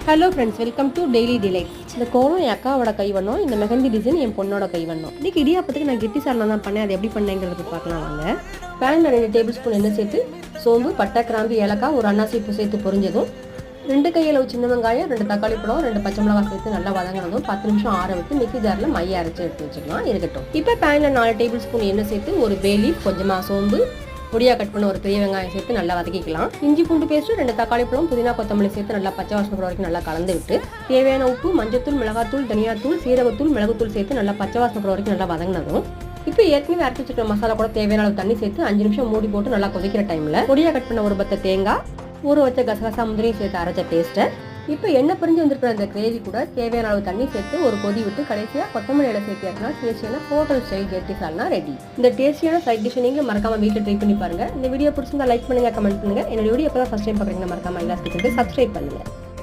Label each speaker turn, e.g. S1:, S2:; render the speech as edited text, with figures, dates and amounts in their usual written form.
S1: Hello friends, welcome to daily delights. இந்த கோலம் என் அக்காவோட கைவண்ணம், இந்த மெஹந்தி டிசைன் என் பொண்ணோட கைவண்ணம். இன்னைக்கு இடியாப்பத்துக்கு நான் கெட்டி சாரணம் தான் பண்ணேன். அது எப்படி பண்ணேங்கிறது பார்க்கலாம் வாங்க. பேனில் 2 டேபிள் ஸ்பூன் எண்ணெய் சேர்த்து சோம்பு, பட்டை, கிராம்பு, ஏலக்காய், ஒரு அன்னாசி பூ சேர்த்து பொரிஞ்சதும் 2 கையளவு சின்ன வெங்காயம், 2 தக்காளி பழம், 2 பச்சை மிளகாய் சேர்த்து நல்லா வதங்கினதும் 10 நிமிஷம் ஆற விட்டு மிக்ஸி ஜாரில் மைய அரைச்சி எடுத்து வச்சுக்கலாம். இருக்கட்டும். இப்போ பேனில் 4 டேபிள் ஸ்பூன் எண்ணெய் சேர்த்து ஒரு பே லீஃப், கொஞ்சமாக சோம்பு, பொடியாக கட் பண்ண ஒரு பெரிய வெங்காயம் சேர்த்து நல்லா வதக்கிக்கலாம். இஞ்சி பூண்டு பேஸ்ட், 2 தக்காளி பழம், புதினா கொத்தமல்லி சேர்த்து நல்லா பச்சை வாசனை போகிற வரைக்கும் நல்லா கலந்து விட்டு தேவையான உப்பு, மஞ்சத்தூள், மிளகாத்தூள், தனியாத்தூள், சீரகத்தூள், மிளகுத்தூள் சேர்த்து நல்லா பச்சை வாசனை போகிற வரைக்கும் நல்லா வதங்கினதும் இப்போ ஏற்கனவே அரைச்சி வச்சுக்கிற மசாலா கூட தேவையான அளவு தண்ணி சேர்த்து 5 நிமிஷம் மூடி போட்டு நல்லா கொதிக்கிற டைமில் பொடியாக கட் பண்ண ஒரு பத்த தேங்காய், ஊற வச்ச கசகசா முந்திரியும் சேர்த்து அரைச்ச பேஸ்ட்டை இப்போ எண்ணெய் பிரிஞ்சு வந்திருக்கிற அந்த கிரேவி கூட தேவையான அளவு தண்ணி சேர்த்து ஒரு கொதி விட்டு கடைசியாக கொத்தமல்லி இலை சேர்த்து ஏற்றினா டேஸ்டியான ஹோட்டல் ஸ்டைல் கெட்டி சால்னா ரெடி. இந்த டேஸ்டியான சைட் டிஷ் நீங்கள் மறக்காம வீட்டில் ட்ரை பண்ணி பாருங்க. இந்த வீடியோ பிடிச்சிருந்தா லைக் பண்ணுங்க, கமெண்ட் பண்ணுங்க. என்னோட வீடியோ எப்போ தான் ஃபர்ஸ்ட் டைம் பார்க்குறீங்கன்னா மறக்காம எல்லா கிச்சனுக்கு சப்ஸ்கிரைப் பண்ணுங்க.